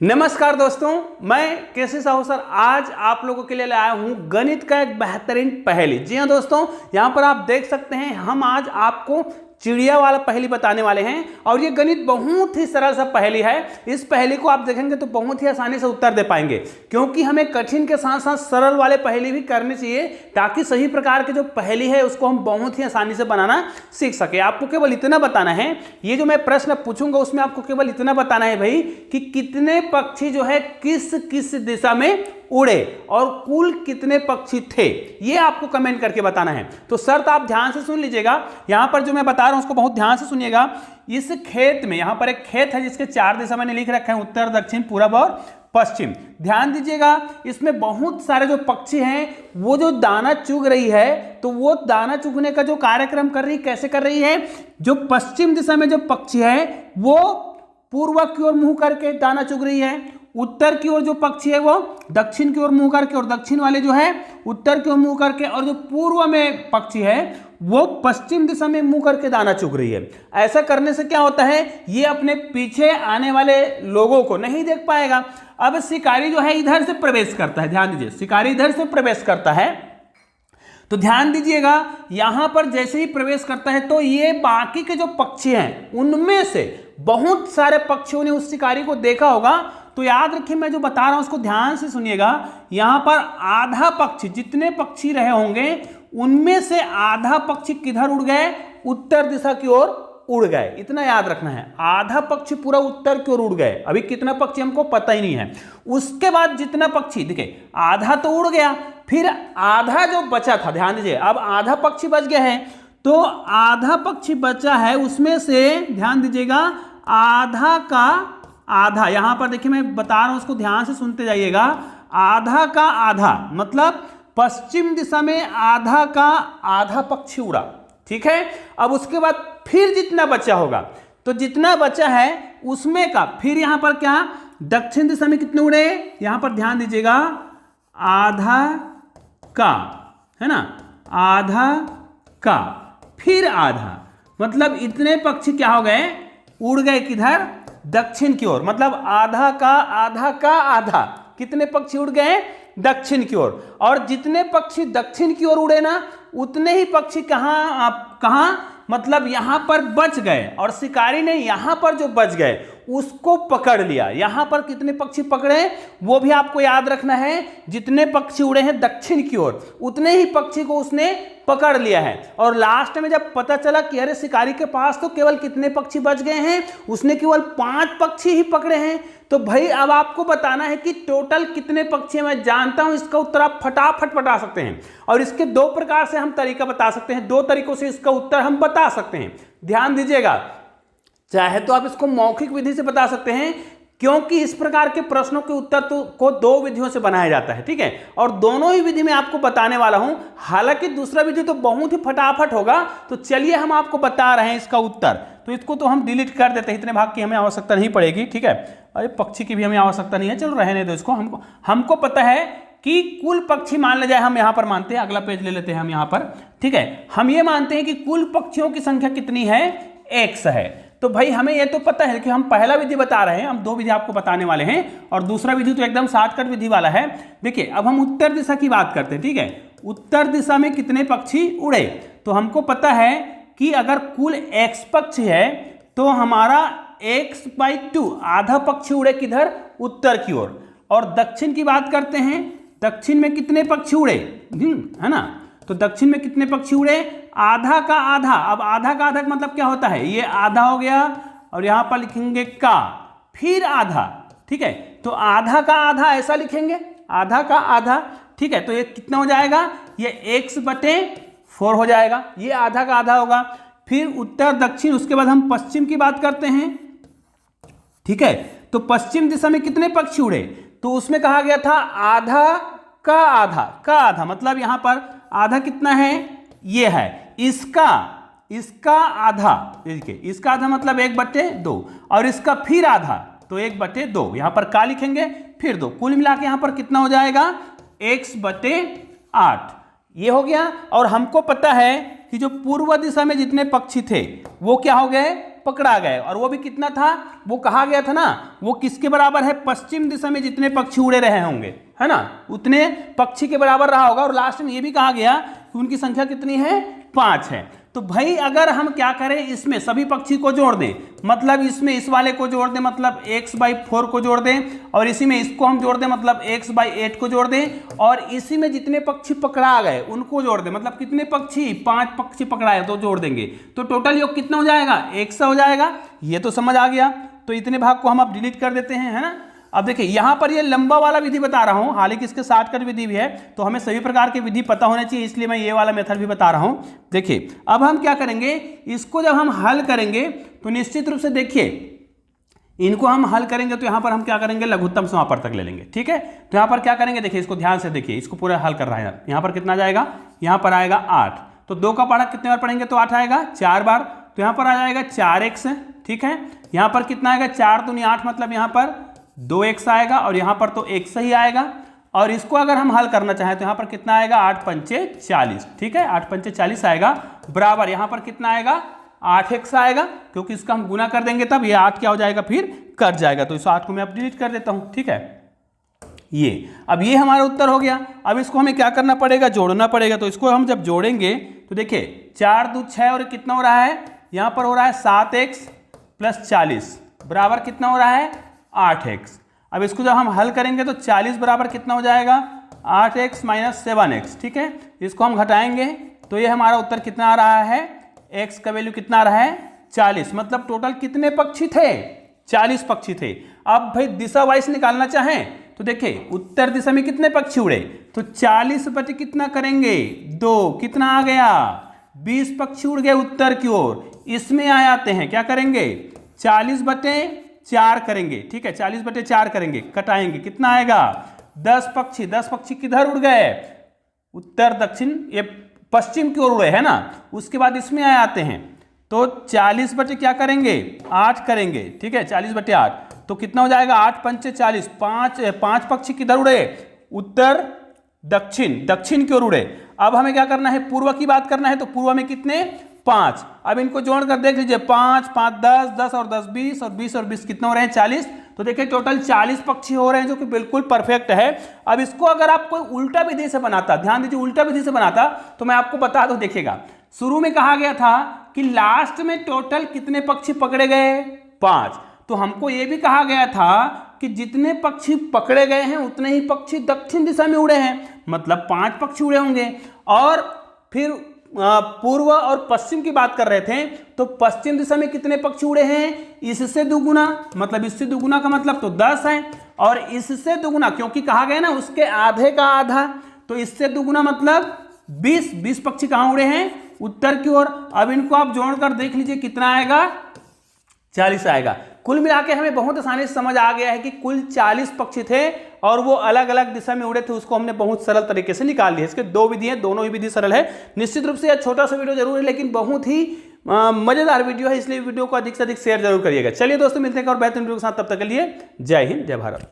नमस्कार दोस्तों, मैं केसी साहू सर आज आप लोगों के लिए लाया हूं गणित का एक बेहतरीन पहेली। जी हां दोस्तों, यहां पर आप देख सकते हैं हम आज आपको चिड़िया वाला पहेली बताने वाले हैं और ये गणित बहुत ही सरल सा पहेली है। इस पहेली को आप देखेंगे तो बहुत ही आसानी से उत्तर दे पाएंगे, क्योंकि हमें कठिन के साथ साथ सरल वाले पहेली भी करनी चाहिए ताकि सही प्रकार के जो पहेली है उसको हम बहुत ही आसानी से बनाना सीख सके। आपको केवल इतना बताना है, ये जो मैं प्रश्न पूछूंगा उसमें आपको केवल इतना बताना है भाई कि कितने पक्षी जो है किस किस दिशा में उड़े और कुल कितने पक्षी थे, ये आपको कमेंट करके बताना है। तो शर्त आप ध्यान से सुन लीजिएगा, यहां पर जो मैं बता रहा हूं उसको बहुत ध्यान से सुनिएगा। इस खेत में, यहां पर एक खेत है जिसके चार दिशा मैंने लिख रखा है, उत्तर, दक्षिण, पूरब और पश्चिम। ध्यान दीजिएगा, इसमें बहुत सारे जो पक्षी हैं वो जो दाना चुग रही है, तो वो दाना चुगने का जो कार्यक्रम कर रही, कैसे कर रही है, जो पश्चिम दिशा में जो पक्षी है वो पूर्व की ओर मुंह करके दाना चुग रही है, उत्तर की ओर जो पक्षी है वो दक्षिण की ओर मुंह करके, और दक्षिण वाले जो है उत्तर की ओर मुंह करके, और जो पूर्व में पक्षी है वो पश्चिम दिशा में मुंह करके दाना चुग रही है। ऐसा करने से क्या होता है, ये अपने पीछे आने वाले लोगों को नहीं देख पाएगा। अब शिकारी जो है इधर से प्रवेश करता है, ध्यान दीजिए, शिकारी इधर से प्रवेश करता है, तो ध्यान दीजिएगा यहां पर जैसे ही प्रवेश करता है तो ये बाकी के जो पक्षी हैं उनमें से बहुत सारे पक्षियों ने उस शिकारी को देखा होगा। तो याद रखिए, मैं जो बता रहा हूं उसको ध्यान से सुनिएगा। यहां पर आधा पक्षी, जितने पक्षी रहे होंगे उनमें से आधा पक्षी किधर उड़ गए, उत्तर दिशा की ओर उड़ गए। इतना याद रखना है, आधा पक्षी पूरा उत्तर की ओर उड़ गए। अभी कितना पक्षी हमको पता ही नहीं है। उसके बाद जितना पक्षी, देखिए आधा तो उड़ गया, फिर आधा जो बचा था, ध्यान दीजिए, अब आधा पक्षी बच गया है, तो आधा पक्षी बचा है उसमें से, ध्यान दीजिएगा, आधा का आधा, यहां पर देखिए मैं बता रहा हूं उसको ध्यान से सुनते जाइएगा। आधा का आधा मतलब पश्चिम दिशा में आधा का आधा पक्षी उड़ा, ठीक है। अब उसके बाद फिर जितना बचा होगा, तो जितना बचा है उसमें का फिर यहां पर क्या, दक्षिण दिशा में कितने उड़े, यहां पर ध्यान दीजिएगा, आधा का, है ना, आधा का, फिर आधा, मतलब इतने पक्षी क्या हो गए, उड़ गए किधर, दक्षिण की ओर। मतलब आधा का आधा का आधा, कितने पक्षी उड़ गए, दक्षिण की ओर। और जितने पक्षी दक्षिण की ओर उड़े ना, उतने ही पक्षी कहां, मतलब यहां पर बच गए, और शिकारी ने यहां पर जो बच गए उसको पकड़ लिया। यहां पर कितने पक्षी पकड़े वो भी आपको याद रखना है। जितने पक्षी उड़े हैं दक्षिण की ओर, उतने ही पक्षी को उसने पकड़ लिया है। और लास्ट में जब पता चला कि अरे शिकारी के पास तो केवल कितने पक्षी बच गए हैं, उसने केवल 5 पक्षी ही पकड़े हैं, तो भाई अब आपको बताना है कि टोटल कितने पक्षी हैं। मैं जानता हूं इसका उत्तर आप फटाफट बता सकते हैं, और इसके 2 प्रकार से हम तरीका बता सकते हैं, 2 तरीकों से इसका उत्तर हम बता सकते हैं। ध्यान दीजिएगा, चाहे तो आप इसको मौखिक विधि से बता सकते हैं, क्योंकि इस प्रकार के प्रश्नों के उत्तर को 2 विधियों से बनाया जाता है, ठीक है। और दोनों ही विधि में आपको बताने वाला हूं। हालांकि दूसरा विधि तो बहुत ही फटाफट होगा, तो चलिए हम आपको बता रहे हैं इसका उत्तर। तो इसको तो हम डिलीट कर देते हैं, इतने भाग की हमें आवश्यकता नहीं पड़ेगी, ठीक है। अरे पक्षी की भी हमें आवश्यकता नहीं है, चलो रहने दो इसको। हमको पता है कि कुल पक्षी मान ले जाए, हम यहां पर मानते हैं, अगला पेज ले लेते हैं हम यहां पर, ठीक है। हम ये मानते हैं कि कुल पक्षियों की संख्या कितनी है, x है। तो भाई हमें ये तो पता है कि हम पहला विधि बता रहे हैं, हम 2 विधि आपको बताने वाले हैं, और दूसरा विधि तो एकदम शॉर्टकट विधि वाला है। देखिए अब हम उत्तर दिशा की बात करते हैं, ठीक है। उत्तर दिशा में कितने पक्षी उड़े, तो हमको पता है कि अगर कुल x पक्षी है तो हमारा x/2 आधा पक्षी उड़े किधर, उत्तर की ओर। और दक्षिण की बात करते हैं, दक्षिण में कितने पक्षी उड़े, है ना, तो दक्षिण में कितने पक्षी उड़े, आधा का आधा। अब आधा का आधा मतलब क्या होता है, ये आधा हो गया, और यहां पर लिखेंगे का, फिर आधा, ठीक है। तो आधा का आधा ऐसा लिखेंगे, आधा का आधा, ठीक है। तो ये कितना हो जाएगा, ये x/4 हो जाएगा, ये आधा का आधा होगा। फिर उत्तर दक्षिण, उसके बाद हम पश्चिम की बात करते हैं, ठीक है। तो पश्चिम दिशा में कितने पक्षी उड़े, तो उसमें कहा गया था आधा का आधा मतलब यहां पर आधा कितना है, ये है, इसका आधा, देखिए इसका आधा मतलब 1/2, और इसका फिर आधा, तो 1/2, यहां पर का लिखेंगे, फिर 2, कुल मिला के यहां पर कितना हो जाएगा, x/8, ये हो गया। और हमको पता है कि जो पूर्व दिशा में जितने पक्षी थे वो क्या हो गए, पकड़ा गए, और वो भी कितना था, वो कहा गया था ना, वो किसके बराबर है, पश्चिम दिशा में जितने पक्षी उड़े रहे होंगे, है ना, उतने पक्षी के बराबर रहा होगा। और लास्ट में ये भी कहा गया कि उनकी संख्या कितनी है, 5 है। तो भाई अगर हम क्या करें, इसमें सभी पक्षी को जोड़ दें, मतलब इसमें इस वाले को जोड़ दें, मतलब x/4 को जोड़ दें, और इसी में इसको हम जोड़ दें, मतलब x/8 को जोड़ दें, और इसी में जितने पक्षी पकड़ा गए उनको जोड़ दें, मतलब कितने पक्षी, 5 पक्षी पकड़ाए तो जोड़ देंगे, तो टोटल योग कितना हो जाएगा, 100 हो जाएगा। ये तो समझ आ गया। तो इतने भाग को हम अब डिलीट कर देते हैं, है ना। अब देखिए यहां पर ये लंबा वाला विधि बता रहा हूं, हालांकि इसके शॉर्टकट विधि भी है, तो हमें सभी प्रकार के विधि पता होने चाहिए, इसलिए मैं ये वाला मेथड भी बता रहा हूं। देखिए अब हम क्या करेंगे, इसको जब हम हल करेंगे तो निश्चित रूप से देखिए इनको हम हल करेंगे तो यहां पर हम क्या करेंगे, लघुत्तम समापन तक ले लेंगे, ठीक है। तो यहां पर क्या करेंगे, देखिए इसको ध्यान से देखिए, इसको पूरा हल कर रहा है। यहां पर कितना जाएगा, यहां पर आएगा 8, तो 2 का पढ़ा कितने बार पढ़ेंगे, तो 8 आएगा 4 बार, तो यहां पर आ जाएगा 4x, ठीक है। यहां पर कितना आएगा, 4 दूनी 8, मतलब यहां पर 2x आएगा, और यहां पर तो x ही आएगा। और इसको अगर हम हल करना चाहें तो यहां पर कितना आएगा, 8 पंचे 40, ठीक है, 8 पंचे 40 आएगा, बराबर यहां पर कितना आएगा, 8x आएगा, क्योंकि इसका हम गुना कर देंगे तब ये 8 क्या हो जाएगा, फिर कट जाएगा। तो इस 8 को मैं अब डिलीट कर देता हूं, ठीक है। ये अब ये हमारा उत्तर हो गया। अब इसको हमें क्या करना पड़ेगा, जोड़ना पड़ेगा। तो इसको हम जब जोड़ेंगे तो देखिए 4 दूनी 6, और कितना हो रहा है, यहां पर हो रहा है 7x + 40 बराबर कितना हो रहा है, 8x। अब इसको जब हम हल करेंगे तो 40 बराबर कितना हो जाएगा, 8x - 7x, ठीक है। इसको हम घटाएंगे तो ये हमारा उत्तर कितना आ रहा है, x का वैल्यू कितना आ रहा है, 40। मतलब टोटल कितने पक्षी थे, 40 पक्षी थे। अब भाई दिशा वाइज निकालना चाहें तो देखिए उत्तर दिशा में कितने पक्षी उड़े, तो 40 बटे कितना करेंगे, 2, कितना आ गया, 20 पक्षी उड़ गए उत्तर की ओर। इसमें आ जाते हैं, क्या करेंगे, 40 बटे 4 करेंगे, ठीक है, 40 बटे 4 करेंगे, कटाएंगे, कितना आएगा, 10 पक्षी। 10 पक्षी किधर उड़ गए, उत्तर दक्षिण ये पश्चिम की ओर उड़े, है ना। उसके बाद इसमें आ जाते हैं तो 40 बटे क्या करेंगे, 8 करेंगे, ठीक है, 40 बटे 8, तो कितना हो जाएगा, 8 पंचे 40, 5 पक्षी किधर उड़े, उत्तर दक्षिण की ओर उड़े। अब हमें क्या करना है, पूर्व की बात करना है, तो पूर्व में कितने, 5। अब इनको जोड़कर देख लीजिए, 5 5 10 10 और 10 20, और 20 और 20 कितने हो रहे हैं, 40। तो देखिए टोटल 40 पक्षी हो रहे हैं, जो कि बिल्कुल परफेक्ट है। अब इसको अगर आप कोई उल्टा विधि से बनाता, ध्यान दीजिए, उल्टा विधि से बनाता तो मैं आपको बता दूं, देखिएगा शुरू में कहा गया था कि लास्ट में टोटल कितने पक्षी पकड़े गए, 5। तो हमको यह भी कहा गया था कि जितने पक्षी पकड़े गए हैं उतने ही पक्षी दक्षिण दिशा में उड़े हैं, मतलब 5 पक्षी उड़े होंगे। और फिर पूर्व और पश्चिम की बात कर रहे थे, तो पश्चिम दिशा में कितने पक्षी उड़े हैं, इससे दुगुना, मतलब इससे दुगुना का मतलब तो 10 है, और इससे दुगुना क्योंकि कहा गया ना उसके आधे का आधा, तो इससे दुगुना मतलब 20 पक्षी कहां उड़े हैं, उत्तर की ओर। अब इनको आप जोड़कर देख लीजिए कितना आएगा, 40 आएगा। कुल मिला के हमें बहुत आसानी से समझ आ गया है कि कुल 40 पक्षी थे, और वो अलग अलग दिशा में उड़े थे, उसको हमने बहुत सरल तरीके से निकाल लिया। इसके 2 विधि हैं, दोनों ही विधि सरल है। निश्चित रूप से यह छोटा सा वीडियो जरूर है, लेकिन बहुत ही मजेदार वीडियो है, इसलिए वीडियो को अधिक से अधिक शेयर जरूर करिएगा। चलिए दोस्तों, मिलते हैं और बेहतरीन वीडियो के साथ, तब तक के लिए जय हिंद, जय भारत।